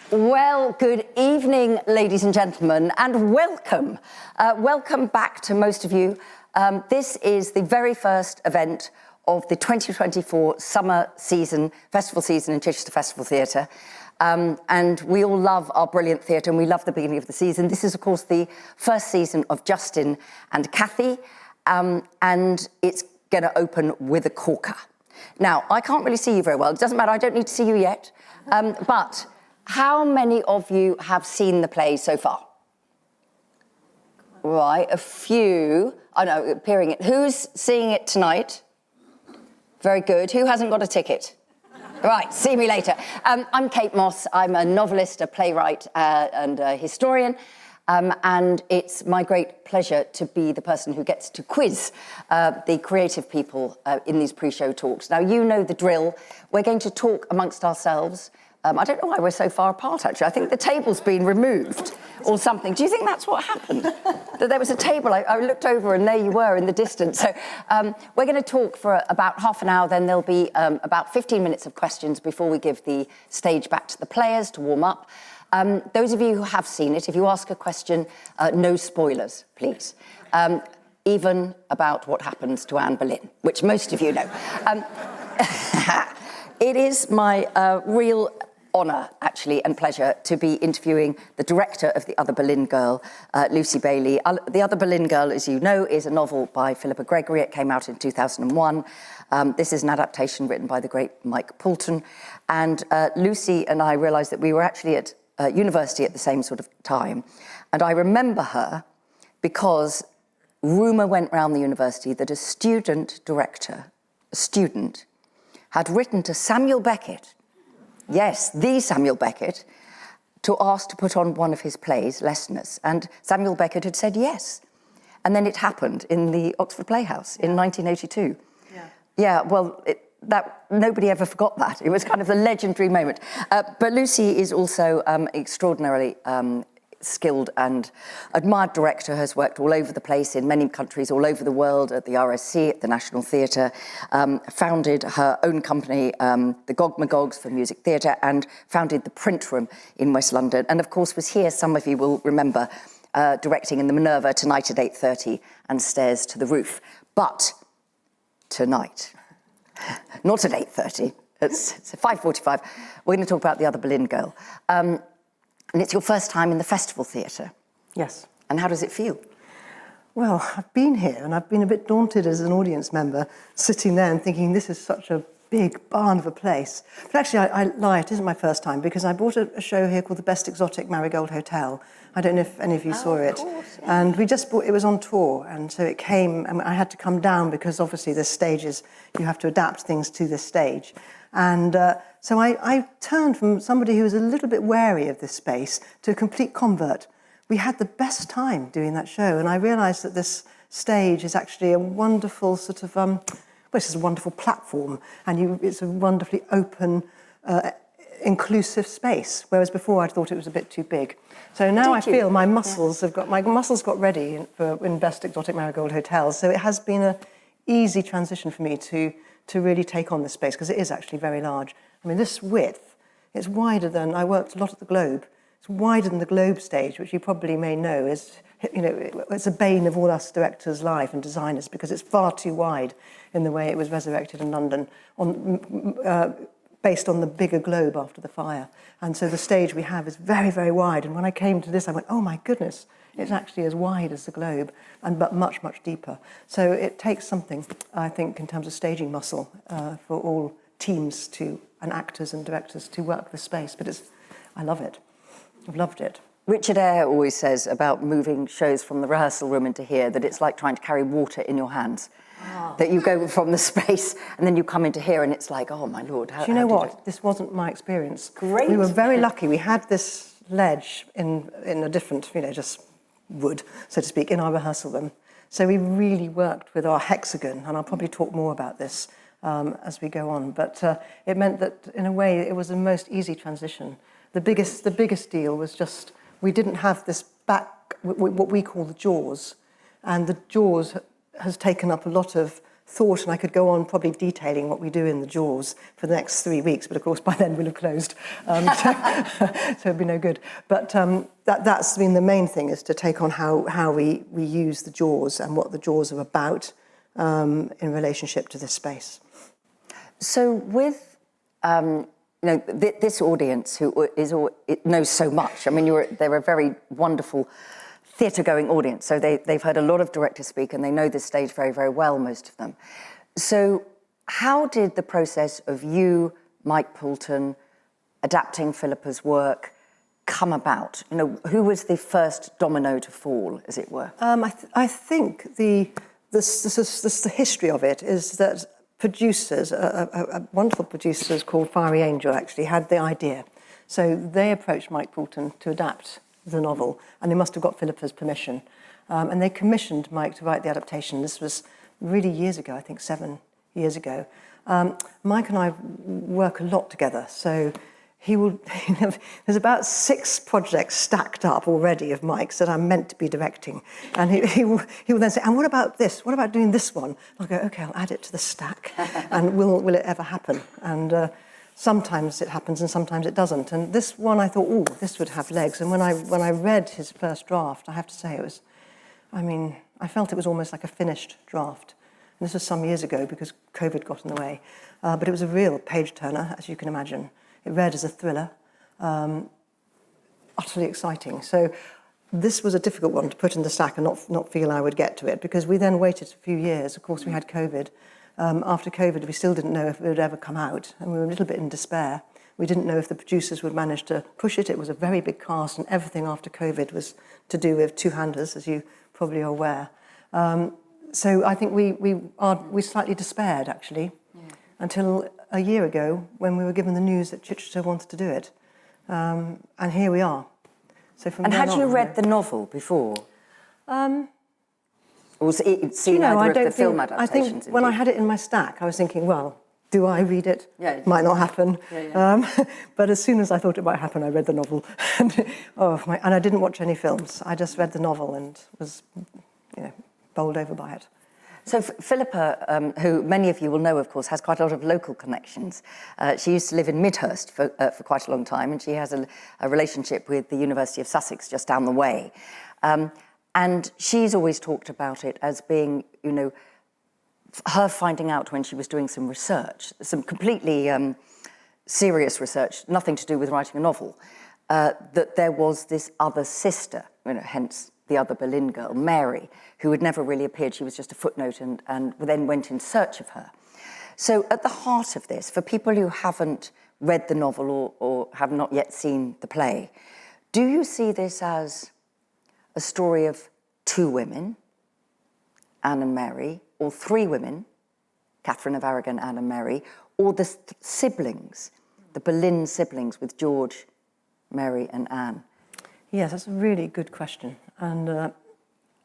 Well, good evening, ladies and gentlemen, and welcome. Welcome back to most of you. This is the very first event of the 2024 summer season, festival season in Chichester Festival Theatre. And we all love our brilliant theatre and we love the beginning of the season. This is, of course, the first season of Justin and Kathy, and it's going to open with a corker. Now, I can't really see you very well. It doesn't matter, I don't need to see you yet. But how many of you have seen the play so far? Right, a few. I know, appearing it. Who's seeing it tonight? Very good. Who hasn't got a ticket? Right, see me later. I'm Kate Mosse. I'm a novelist, a playwright, and a historian. And it's my great pleasure to be the person who gets to quiz the creative people in these pre-show talks. Now, you know the drill. We're going to talk amongst ourselves. I don't know why we're so far apart, actually. I think the table's been removed or something. Do you think that's what happened? That there was a table, I looked over and there you were in the distance. So we're going to talk for about half an hour, then there'll be about 15 minutes of questions before we give the stage back to the players to warm up. Those of you who have seen it, if you ask a question, no spoilers, please. Even about what happens to Anne Boleyn, which most of you know. It is my real honour, actually, and pleasure to be interviewing the director of The Other Boleyn Girl, Lucy Bailey. The Other Boleyn Girl, as you know, is a novel by Philippa Gregory. It came out in 2001. This is an adaptation written by the great Mike Poulton. And Lucy and I realised that we were actually at university at the same sort of time. And I remember her because rumour went round the university that a student director, had written to Samuel Beckett, yes, the Samuel Beckett, to ask to put on one of his plays, Lessness. And Samuel Beckett had said yes. And then it happened in the Oxford Playhouse in 1982. Yeah, well, nobody ever forgot that. It was kind of a legendary moment. But Lucy is also extraordinarily skilled and admired director, has worked all over the place in many countries all over the world, at the RSC, at the National Theatre, founded her own company, the Gogmagogs for Music Theatre, and founded the Print Room in West London. And of course was here, some of you will remember, directing in the Minerva Tonight at 8:30 and Stairs to the Roof. But tonight, not at 8:30, it's 5:45, we're going to talk about The Other Boleyn Girl. And it's your first time in the Festival Theatre. Yes. And how does it feel? Well, I've been here and I've been a bit daunted as an audience member, sitting there and thinking this is such a big barn of a place. But actually, I lie, it isn't my first time, because I brought a show here called The Best Exotic Marigold Hotel. I don't know if any of you saw it. Course, yeah. And we just bought, it was on tour, and so it came, and I had to come down because obviously this stage is, you have to adapt things to this stage. And so I turned from somebody who was a little bit wary of this space to a complete convert. We had the best time doing that show, and I realised that this stage is actually a wonderful sort of, well, it's a wonderful platform, and it's a wonderfully open, inclusive space, whereas before I thought it was a bit too big. So now I feel my muscles got ready in Best Exotic Marigold Hotels, so it has been an easy transition for me to really take on this space, because it is actually very large. I mean, this width, it's wider than, I worked a lot at the Globe, it's wider than the Globe stage, which you probably may know is, you know, it's a bane of all us directors' life and designers, because it's far too wide in the way it was resurrected in London, based on the bigger Globe after the fire. And so the stage we have is very, very wide. And when I came to this, I went, oh my goodness, it's actually as wide as the Globe, but much, much deeper. So it takes something, I think, in terms of staging muscle for all teams and actors and directors to work the space. But I love it. I've loved it. Richard Eyre always says about moving shows from the rehearsal room into here that it's like trying to carry water in your hands. Oh. That you go from the space and then you come into here and it's like, oh my Lord. Do you know what? This wasn't my experience. Great. We were very lucky. We had this ledge in a different, you know, just wood, so to speak, in our rehearsal room. So we really worked with our hexagon, and I'll probably talk more about this as we go on. But it meant that, in a way, it was the most easy transition. The biggest deal was just, we didn't have this back, what we call the jaws, and the jaws has taken up a lot of thought, and I could go on probably detailing what we do in the Jaws for the next 3 weeks, but of course by then we'll have closed, so it'd be no good. But that's been the main thing, is to take on how we use the Jaws and what the Jaws are about in relationship to this space. So with this audience who knows so much, I mean, they're a very wonderful theatre-going audience, so they've heard a lot of directors speak and they know this stage very, very well, most of them. So how did the process of you, Mike Poulton, adapting Philippa's work come about? Who was the first domino to fall, as it were? I think the history of it is that producers, a wonderful producer called Fiery Angel, actually had the idea. So they approached Mike Poulton to adapt the novel, and they must have got Philippa's permission. And they commissioned Mike to write the adaptation. This was really years ago, I think 7 years ago. Mike and I work a lot together, so there's about 6 projects stacked up already of Mike's that I'm meant to be directing. And he will then say, and what about this? What about doing this one? I'll go, okay, I'll add it to the stack. And will it ever happen? And sometimes it happens and sometimes it doesn't. And this one I thought, oh, this would have legs. And when I read his first draft, I have to say I felt it was almost like a finished draft. And this was some years ago because COVID got in the way. But it was a real page-turner, as you can imagine. It read as a thriller, utterly exciting. So this was a difficult one to put in the stack and not feel I would get to it, because we then waited a few years. Of course, we had COVID. After COVID, we still didn't know if it would ever come out, and we were a little bit in despair. We didn't know if the producers would manage to push it. It was a very big cast, and everything after COVID was to do with two-handers, as you probably are aware. So I think we slightly despaired, actually, until a year ago when we were given the news that Chichester wanted to do it. And here we are. So from had you read the novel before? Or seen either of the film adaptations? I think when I had it in my stack, I was thinking, well, do I read it? Yeah. Might not happen. But as soon as I thought it might happen, I read the novel. And I didn't watch any films. I just read the novel and was bowled over by it. So Philippa, who many of you will know, of course, has quite a lot of local connections. She used to live in Midhurst for quite a long time, and she has a relationship with the University of Sussex just down the way. And she's always talked about it as being, her finding out when she was doing some research, some completely serious research, nothing to do with writing a novel, that there was this other sister, hence the Other Boleyn Girl, Mary, who had never really appeared. She was just a footnote and then went in search of her. So at the heart of this, for people who haven't read the novel or have not yet seen the play, do you see this as a story of 2 women, Anne and Mary, or 3 women, Catherine of Aragon, Anne and Mary, or the siblings, the Boleyn siblings with George, Mary and Anne? Yes, that's a really good question. And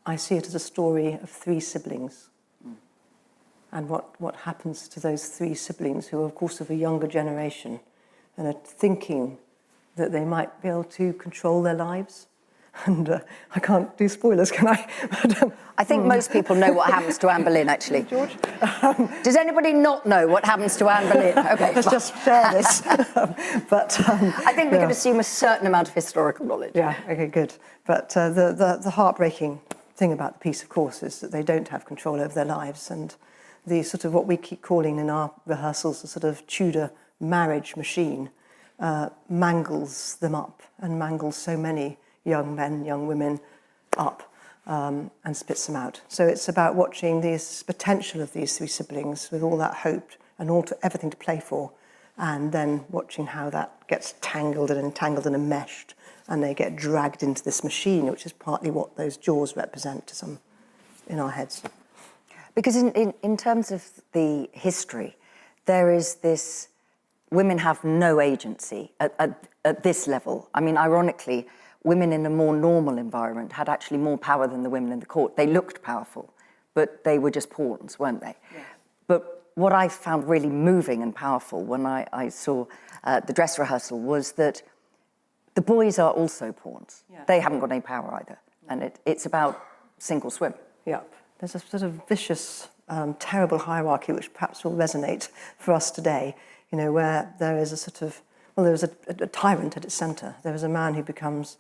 I see it as a story of 3 siblings. And what happens to those 3 siblings who are, of course, of a younger generation and are thinking that they might be able to control their lives. And I can't do spoilers, can I? But, I think most people know what happens to Anne Boleyn, actually. George? Does anybody not know what happens to Anne Boleyn? Okay, let's just share this. But I think we can assume a certain amount of historical knowledge. Yeah, okay, good. But the heartbreaking thing about the piece, of course, is that they don't have control over their lives, and the sort of what we keep calling in our rehearsals the sort of Tudor marriage machine mangles them up and mangles so many young men, young women up and spits them out. So it's about watching this potential of these 3 siblings with all that hope and everything to play for, and then watching how that gets tangled and entangled and enmeshed, and they get dragged into this machine, which is partly what those jaws represent to some in our heads. Because in terms of the history, there is this, women have no agency at this level. I mean, ironically, women in a more normal environment had actually more power than the women in the court. They looked powerful, but they were just pawns, weren't they? Yeah. But what I found really moving and powerful when I saw the dress rehearsal was that the boys are also pawns. Yeah. They haven't got any power either. And it's about sink or swim. Yeah. There's a sort of vicious terrible hierarchy, which perhaps will resonate for us today, where there is a sort of, well, there was a tyrant at its centre. There was a man who becomes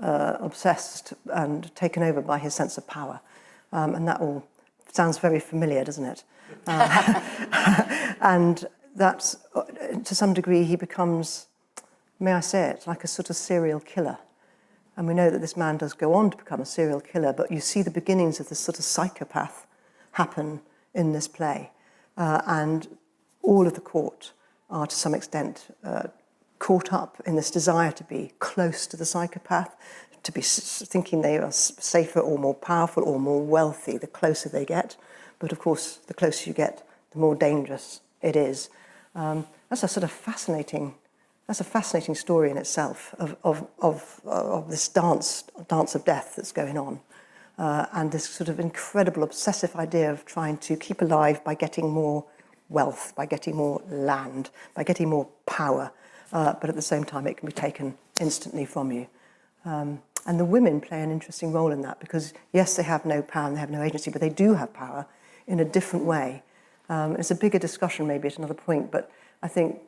obsessed and taken over by his sense of power. And that all sounds very familiar, doesn't it? And that's, to some degree, he becomes, may I say it, like a sort of serial killer. And we know that this man does go on to become a serial killer, but you see the beginnings of this sort of psychopath happen in this play. And all of the court are, to some extent, caught up in this desire to be close to the psychopath, to be thinking they are safer or more powerful or more wealthy the closer they get. But of course, the closer you get, the more dangerous it is. That's a sort of fascinating story in itself of this dance of death that's going on. And this sort of incredible obsessive idea of trying to keep alive by getting more wealth, by getting more land, by getting more power. But at the same time, it can be taken instantly from you. And the women play an interesting role in that because, yes, they have no power and they have no agency, but they do have power in a different way. It's a bigger discussion maybe at another point, but I think,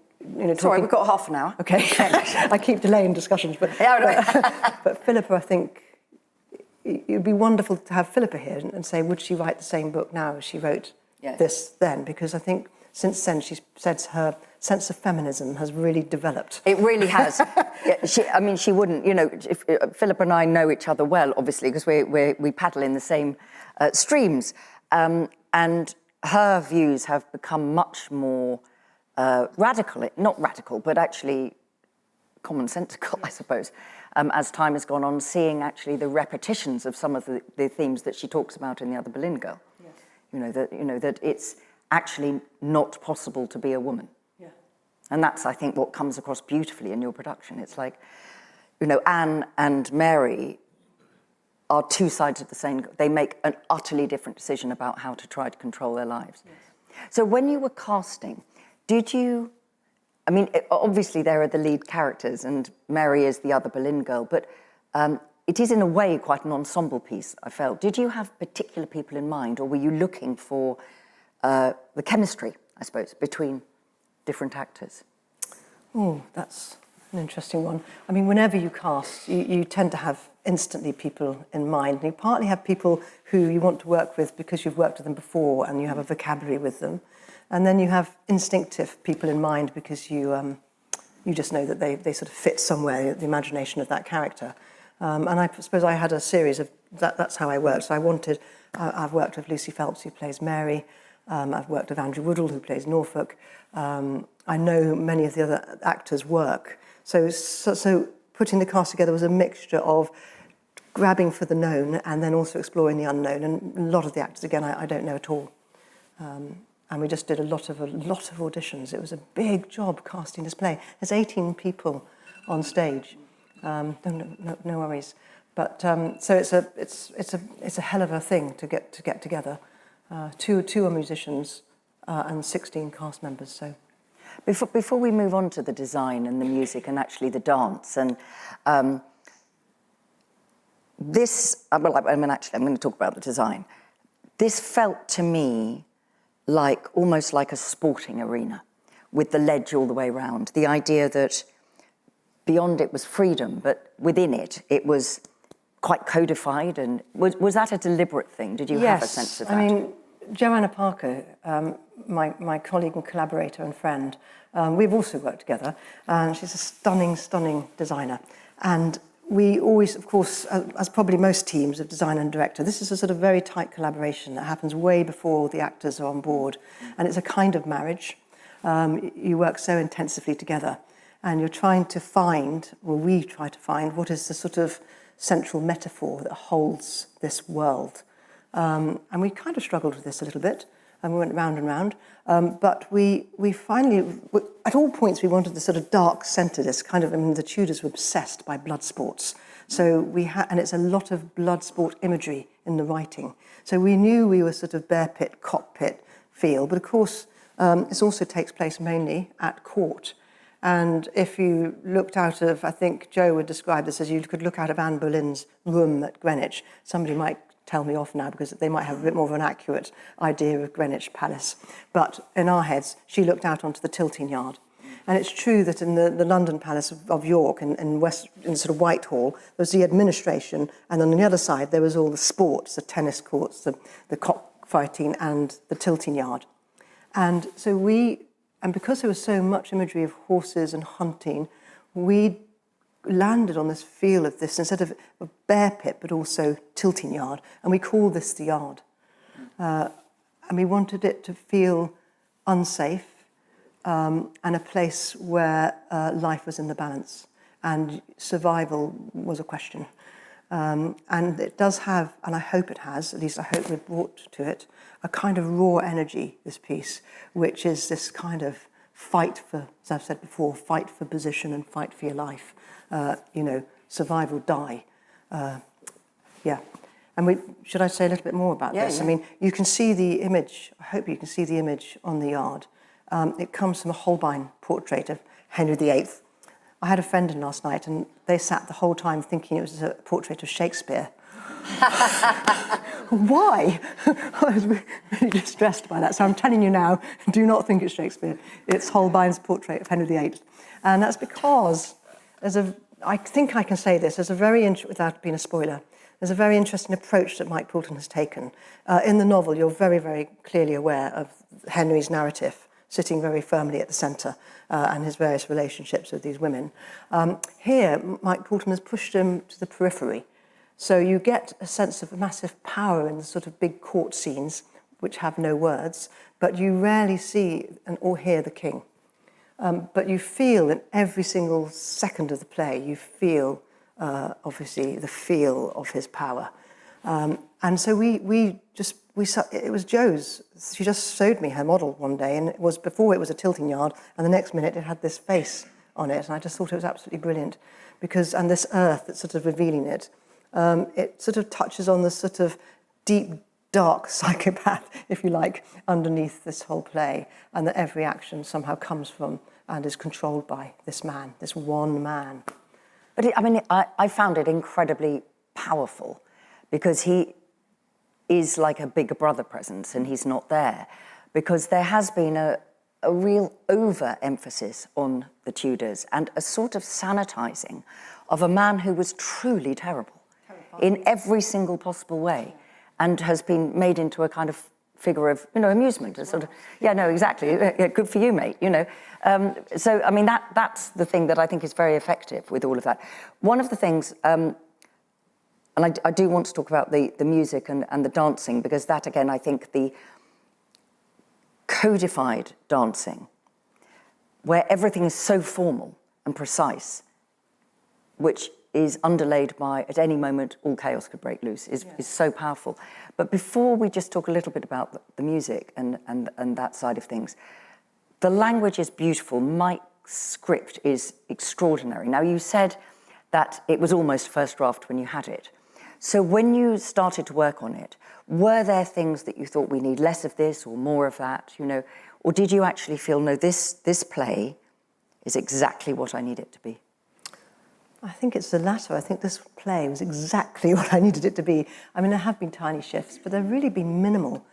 Sorry, we've got half an hour. Okay. I keep delaying discussions, but Philippa, I think it would be wonderful to have Philippa here and say, would she write the same book now as she wrote this then? Because I think since then she said her sense of feminism has really developed. It really has. She wouldn't, if Philippa and I know each other well, obviously, because we paddle in the same streams. And her views have become much more radical, not radical, but actually commonsensical, I suppose, as time has gone on, seeing actually the repetitions of some of the themes that she talks about in The Other Boleyn Girl. Yes. That it's actually not possible to be a woman. Yeah. And that's, I think, what comes across beautifully in your production. It's like, Anne and Mary are two sides of the same. They make an utterly different decision about how to try to control their lives. Yes. So when you were casting, did you... obviously there are the lead characters and Mary is the other Boleyn girl, but it is in a way quite an ensemble piece, I felt. Did you have particular people in mind, or were you looking for the chemistry, I suppose, between different actors? Oh, that's an interesting one. Whenever you cast, you tend to have instantly people in mind. And you partly have people who you want to work with because you've worked with them before and you have a vocabulary with them. And then you have instinctive people in mind because you just know that they sort of fit somewhere, the imagination of that character. And I suppose I had a series of, that's how I worked. So I've worked with Lucy Phelps, who plays Mary. I've worked with Andrew Woodall, who plays Norfolk. I know many of the other actors' work. So putting the cast together was a mixture of grabbing for the known and then also exploring the unknown. And a lot of the actors, again, I don't know at all. And we just did a lot of auditions. It was a big job casting this play. There's 18 people on stage. No worries. But so it's a hell of a thing to get together. Two are musicians and 16 cast members. So before we move on to the design and the music and actually the dance and this, I'm going to talk about the design. This felt to me almost like a sporting arena with the ledge all the way around. The idea that beyond it was freedom, but within it was quite codified. And was that a deliberate thing? Did you have a sense of that? Joanna Parker, my colleague and collaborator and friend, we've also worked together, and she's a stunning designer. And we always, of course, as probably most teams of designer and director, this is a sort of very tight collaboration that happens way before the actors are on board. And it's a kind of marriage. You work so intensively together, and you're trying to find, or we try to find, what is the sort of central metaphor that holds this world. And we kind of struggled with this a little bit, and we went round and round. But we finally, at all points, we wanted the sort of dark centre, this kind of, the Tudors were obsessed by blood sports. So and it's a lot of blood sport imagery in the writing. So we knew we were sort of bear pit, cockpit feel, but of course, this also takes place mainly at court. And if you looked out of, I think Joe would describe this as you could look out of Anne Boleyn's room at Greenwich, somebody might tell me off now because they might have a bit more of an accurate idea of Greenwich Palace. But in our heads, she looked out onto the tilting yard. And it's true that in the London Palace of York, in sort of Whitehall, there was the administration, and on the other side there was all the sports, the tennis courts, the cockfighting, and the tilting yard. And so because there was so much imagery of horses and hunting, we landed on this feel of this, instead of a bear pit, but also tilting yard, and we called this the yard. And we wanted it to feel unsafe, and a place where life was in the balance and survival was a question. And it does have, and I hope it has, at least I hope we've brought to it, a kind of raw energy, this piece, which is this kind of fight for, as I've said before, fight for position and fight for your life. Survive or die. Yeah. And should I say a little bit more about this? Yeah. I mean, you can see the image, I hope you can see the image on the yard. It comes from a Holbein portrait of Henry VIII. I had a friend in last night and they sat the whole time thinking it was a portrait of Shakespeare. Why? I was really distressed by that. So I'm telling you now, do not think it's Shakespeare. It's Holbein's portrait of Henry VIII. And that's because I think I can say this, without being a spoiler, there's a very interesting approach that Mike Poulton has taken. In the novel, you're very, very clearly aware of Henry's narrative, sitting very firmly at the centre, and his various relationships with these women. Here, Mike Poulton has pushed him to the periphery. So you get a sense of massive power in the sort of big court scenes, which have no words, but you rarely see or hear the king. But you feel in every single second of the play, you feel, obviously, the feel of his power. And so it was Jo's. She just showed me her model one day, and before it was a tilting yard, and the next minute it had this face on it, and I just thought it was absolutely brilliant. And this earth that's sort of revealing it, it sort of touches on the sort of deep, dark psychopath, if you like, underneath this whole play, and that every action somehow comes from and is controlled by this man, this one man. But I found it incredibly powerful because he is like a big brother presence and he's not there, because there has been a real overemphasis on the Tudors and a sort of sanitizing of a man who was truly terrible in every single possible way, and has been made into a kind of figure of, amusement. A sort of, exactly. Yeah, good for you, mate. That's the thing that I think is very effective with all of that. One of the things, and I do want to talk about the music and the dancing, because that, again, I think the codified dancing, where everything is so formal and precise, which is underlaid by, at any moment, all chaos could break loose, is so powerful. But before we just talk a little bit about the music and that side of things, the language is beautiful. Mike's script is extraordinary. Now, you said that it was almost first draft when you had it. So when you started to work on it, were there things that you thought we need less of this or more of that, or did you actually feel, no, this play is exactly what I need it to be? I think it's the latter. I think this play was exactly what I needed it to be. There have been tiny shifts, but they've really been minimal.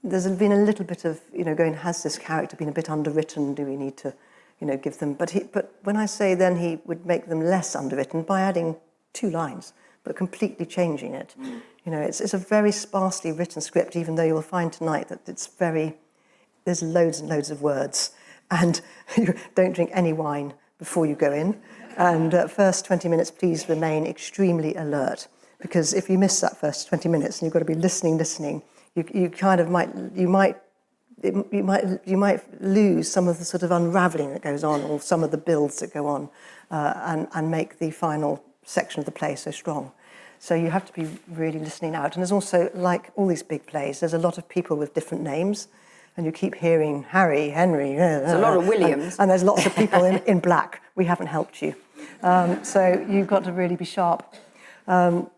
There's been a little bit of, has this character been a bit underwritten? Do we need to, give them? But when I say then he would make them less underwritten by adding 2 lines, but completely changing it. It's a very sparsely written script, even though you'll find tonight that there's loads and loads of words. And you don't drink any wine before you go in. And first 20 minutes, please remain extremely alert, because if you miss that first 20 minutes and you've got to be listening, you kind of might lose some of the sort of unravelling that goes on, or some of the builds that go on, and make the final section of the play so strong. So you have to be really listening out. And there's also, like all these big plays, there's a lot of people with different names, and you keep hearing Harry, Henry. There's a lot of Williams. And there's lots of people in black. We haven't helped you. So you've got to really be sharp. But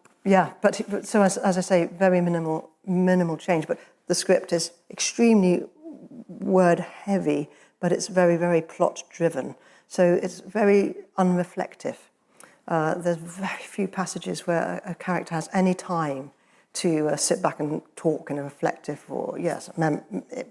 so as I say, very minimal change. But the script is extremely word heavy, but it's very, very plot driven. So it's very unreflective. There's very few passages where a character has any time to sit back and talk in a reflective or,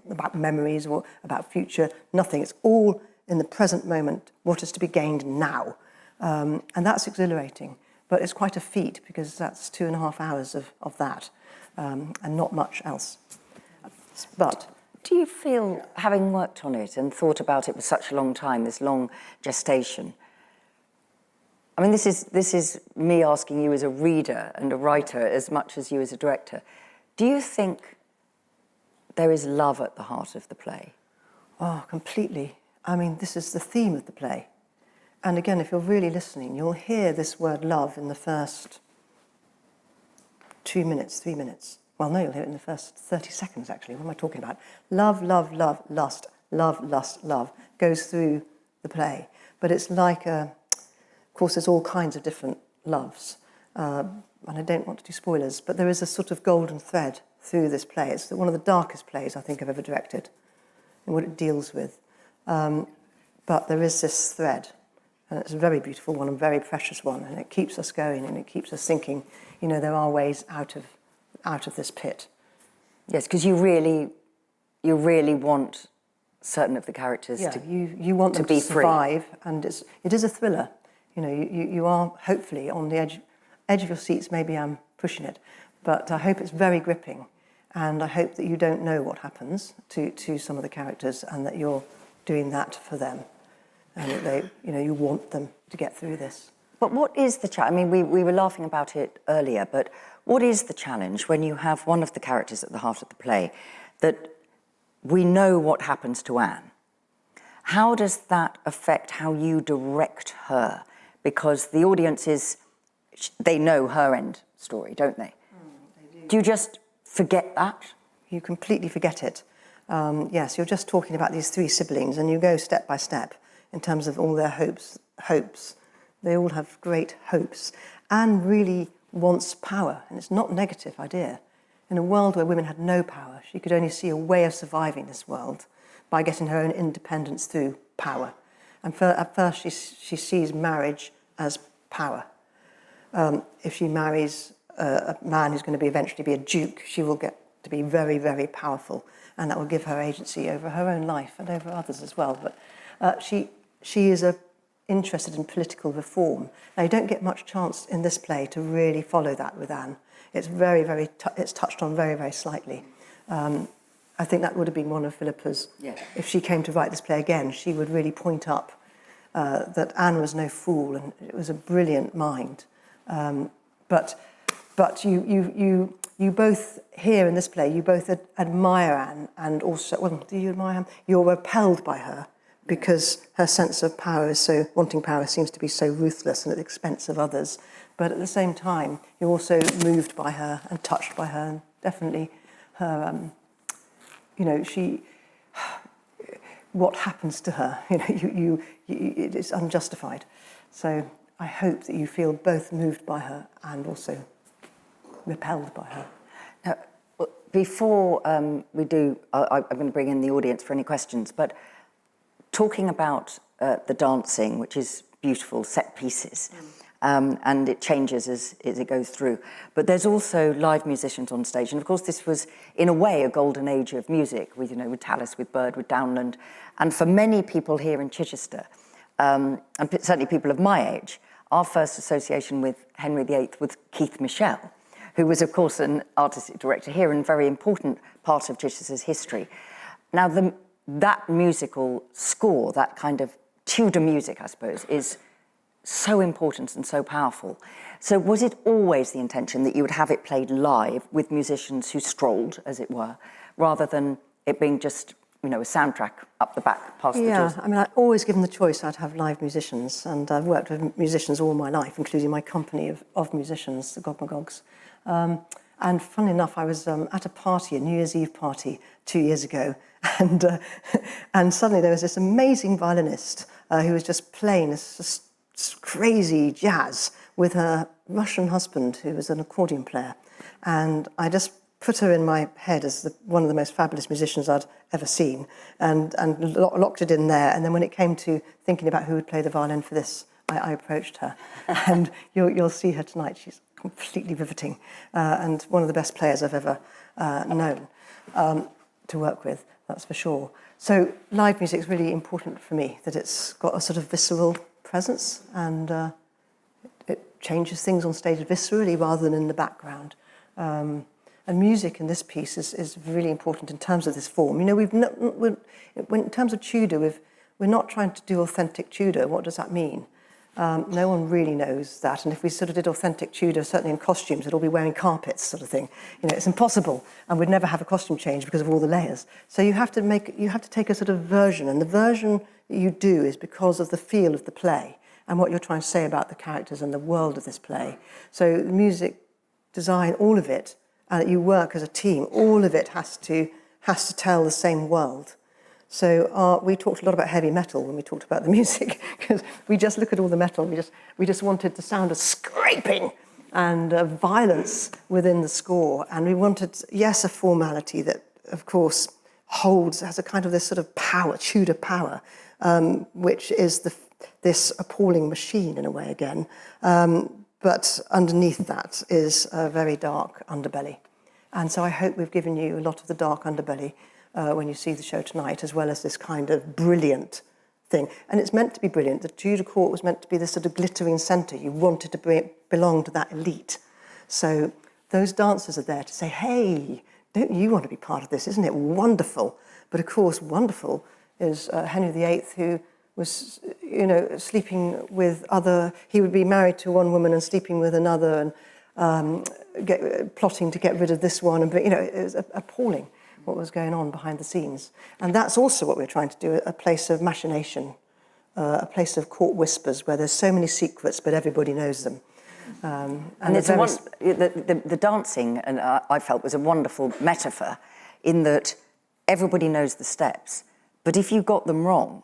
about memories or about future, nothing. It's all in the present moment, what is to be gained now. And that's exhilarating, but it's quite a feat because that's 2.5 hours of that and not much else. But do you feel, having worked on it and thought about it for such a long time, this long gestation, I mean, this is me asking you as a reader and a writer as much as you as a director. Do you think there is love at the heart of the play? Oh, completely. I mean, this is the theme of the play. And again, if you're really listening, you'll hear this word love in the first 2 minutes, 3 minutes. Well, no, you'll hear it in the first 30 seconds, actually. What am I talking about? Love, love, love, lust, love, lust, love goes through the play. But it's like of course, there's all kinds of different loves. And I don't want to do spoilers, but there is a sort of golden thread through this play. It's one of the darkest plays I think I've ever directed in what it deals with. But there is this thread, and it's a very beautiful one, a very precious one, and it keeps us going and it keeps us thinking, there are ways out of this pit. Yes, because you really want certain of the characters to you want them to survive, and it is a thriller. You are hopefully on the edge of your seats. Maybe I'm pushing it, but I hope it's very gripping, and I hope that you don't know what happens to some of the characters, and that you're doing that for them, and that you want them to get through this. But what is the challenge? I mean, we were laughing about it earlier, but what is the challenge when you have one of the characters at the heart of the play that we know what happens to Anne? How does that affect how you direct her? Because the audience they know her end story, don't they? They do. Do you just forget that? You completely forget it. Yes, you're just talking about these 3 siblings, and you go step by step in terms of all their hopes. They all have great hopes. Anne really wants power, and it's not a negative idea. In a world where women had no power, she could only see a way of surviving this world by getting her own independence through power. And at first she sees marriage as power. If she marries a man who's going to eventually be a duke, she will get to be very, very powerful, and that will give her agency over her own life and over others as well. But she is interested in political reform. Now, you don't get much chance in this play to really follow that with Anne. It's very, very, it's touched on very, very slightly. I think that would have been one of Philippa's, if she came to write this play again, she would really point up that Anne was no fool, and it was a brilliant mind. But you both, here in this play, you both admire Anne, and also, well, do you admire Anne? You're repelled by her, because her sense of power wanting power seems to be so ruthless and at the expense of others. But at the same time, you're also moved by her and touched by her, and definitely her, what happens to her, it is unjustified. So I hope that you feel both moved by her and also repelled by her. Now, before we do, I'm going to bring in the audience for any questions, but talking about the dancing, which is beautiful, set pieces, and it changes as it goes through. But there's also live musicians on stage. And of course, this was, in a way, a golden age of music with, with Tallis, with Bird, with Downland. And for many people here in Chichester, and certainly people of my age, our first association with Henry VIII was Keith Michell, who was, of course, an artistic director here and a very important part of Chichester's history. Now, that musical score, that kind of Tudor music, I suppose, is so important and so powerful. So was it always the intention that you would have it played live with musicians who strolled, as it were, rather than it being just, a soundtrack up the back past the doors? Yeah, I mean, I've always given the choice I'd have live musicians, and I've worked with musicians all my life, including my company of musicians, the Gogmagogs. And funnily enough, I was at a party, a New Year's Eve party, 2 years ago, and suddenly there was this amazing violinist who was just playing this crazy jazz with her Russian husband, who was an accordion player. And I just put her in my head as one of the most fabulous musicians I'd ever seen, and locked it in there. And then when it came to thinking about who would play the violin for this, I approached her. And you'll see her tonight. She's completely riveting, and one of the best players I've ever known to work with, that's for sure. So live music is really important for me, that it's got a sort of visceral presence, and it changes things on stage viscerally rather than in the background. And music in this piece is really important in terms of this form. You know, in terms of Tudor, we're not trying to do authentic Tudor. What does that mean? No one really knows that. And if we sort of did authentic Tudor, certainly in costumes, it'll be wearing carpets sort of thing. You know, it's impossible. And we'd never have a costume change because of all the layers. So you have to take a sort of version. And the version that you do is because of the feel of the play and what you're trying to say about the characters and the world of this play. So the music design, all of it, and you work as a team, all of it has to tell the same world. So we talked a lot about heavy metal when we talked about the music, because we just look at all the metal, we just wanted the sound of scraping and violence within the score. And we wanted, yes, a formality that, of course, has a kind of this sort of power, Tudor power, which is this appalling machine in a way again. But underneath that is a very dark underbelly. And so I hope we've given you a lot of the dark underbelly when you see the show tonight, as well as this kind of brilliant thing. And it's meant to be brilliant. The Tudor court was meant to be this sort of glittering centre. You wanted to belong to that elite. So those dancers are there to say, hey, don't you want to be part of this? Isn't it wonderful? But of course, wonderful is Henry VIII, who was, you know, sleeping with he would be married to one woman and sleeping with another, and plotting to get rid of this one. And, you know, it was appalling what was going on behind the scenes. And that's also what we're trying to do, a place of machination, a place of court whispers where there's so many secrets, but everybody knows them. And it's the dancing, and I felt, was a wonderful metaphor in that everybody knows the steps, but if you got them wrong,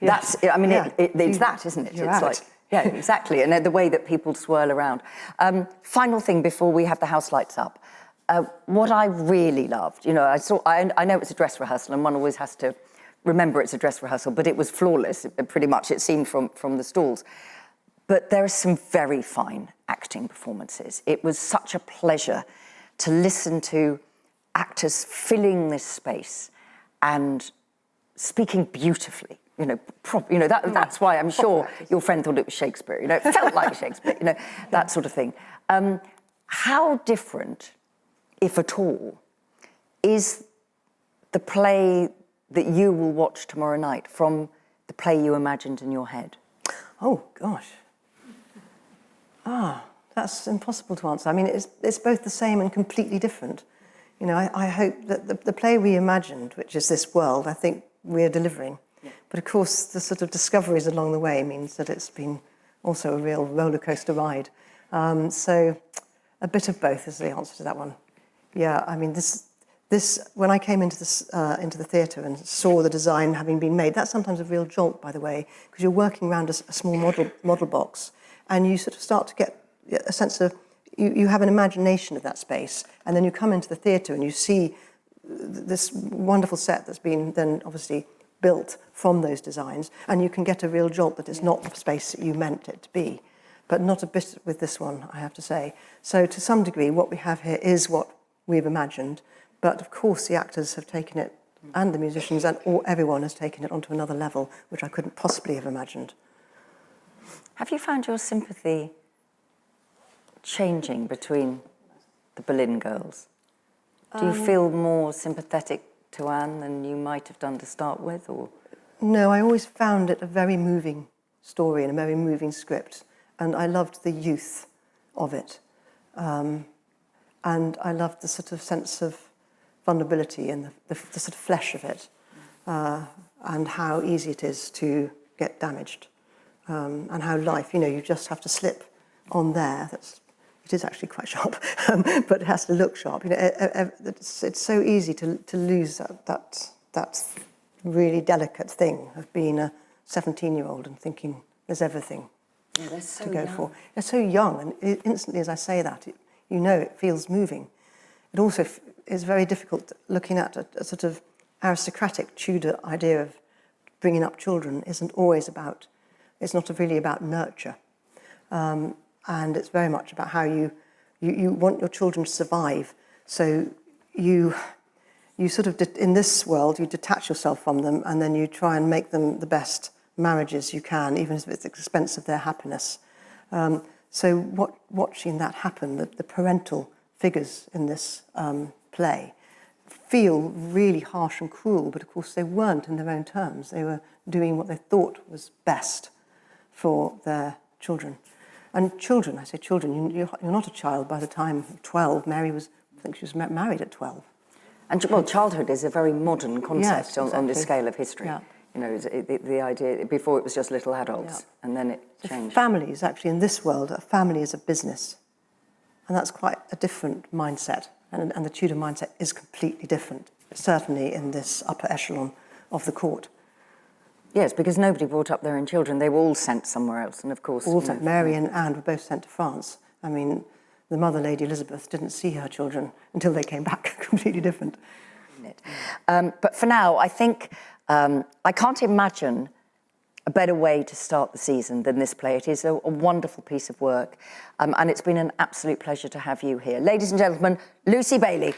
yes. It's that, isn't it? You're it's out. Like, yeah, exactly, and the way that people swirl around. Final thing before we have the house lights up. What I really loved, you know, I know it's a dress rehearsal, and one always has to remember it's a dress rehearsal, but it was flawless, pretty much, it seemed from the stalls. But there are some very fine acting performances. It was such a pleasure to listen to actors filling this space and speaking beautifully. You know, that's why I'm sure your friend thought it was Shakespeare. You know, it felt like Shakespeare. You know, that sort of thing. How different, if at all, is the play that you will watch tomorrow night from the play you imagined in your head? Oh gosh. That's impossible to answer. I mean, it's both the same and completely different. You know, I hope that the play we imagined, which is this world, I think we're delivering. Yeah. But of course, the sort of discoveries along the way means that it's been also a real roller coaster ride. So a bit of both is the answer to that one. Yeah, I mean, this when I came into the theatre and saw the design having been made, that's sometimes a real jolt, by the way, because you're working around a small model box, and you sort of start to get a sense of, you have an imagination of that space, and then you come into the theatre and you see this wonderful set that's been then obviously built from those designs, and you can get a real jolt that it's not the space that you meant it to be. But not a bit with this one, I have to say. So to some degree, what we have here is what we've imagined, but of course the actors have taken it, and the musicians, and everyone has taken it onto another level, which I couldn't possibly have imagined. Have you found your sympathy changing between the Boleyn girls? Do you feel more sympathetic to Anne than you might have done to start with, or? No, I always found it a very moving story and a very moving script, and I loved the youth of it. And I loved the sort of sense of vulnerability and the sort of flesh of it, and how easy it is to get damaged, and how life, you know, you just have to slip on there. It is actually quite sharp, but it has to look sharp. You know, it's so easy to lose that really delicate thing of being a 17-year-old and thinking there's everything to go for. They're so young, and instantly as I say that, you know it feels moving. It also is very difficult looking at a sort of aristocratic Tudor idea of bringing up children isn't always about, it's not really about nurture. and it's very much about how you want your children to survive. So you sort of, in this world, you detach yourself from them, and then you try and make them the best marriages you can, even if it's at the expense of their happiness. So watching that happen, the parental figures in this play feel really harsh and cruel, but of course they weren't in their own terms. They were doing what they thought was best for their children. And children, I say children, you're not a child by the time of 12. Mary was, I think she was married at 12. And well, childhood is a very modern concept Yes, on this exactly. scale of history. Yeah. You know, the idea, before it was just little adults, Yeah. and then it changed. Families, actually, in this world, a family is a business. And that's quite a different mindset. And the Tudor mindset is completely different, certainly in this upper echelon of the court. Yes, because nobody brought up their own children. They were all sent somewhere else. And of course... All sent. Mary and Anne were both sent to France. I mean, the mother, Lady Elizabeth, didn't see her children until they came back, completely different. But for now, I think I can't imagine a better way to start the season than this play. It is a wonderful piece of work, and it's been an absolute pleasure to have you here. Ladies and gentlemen, Lucy Bailey.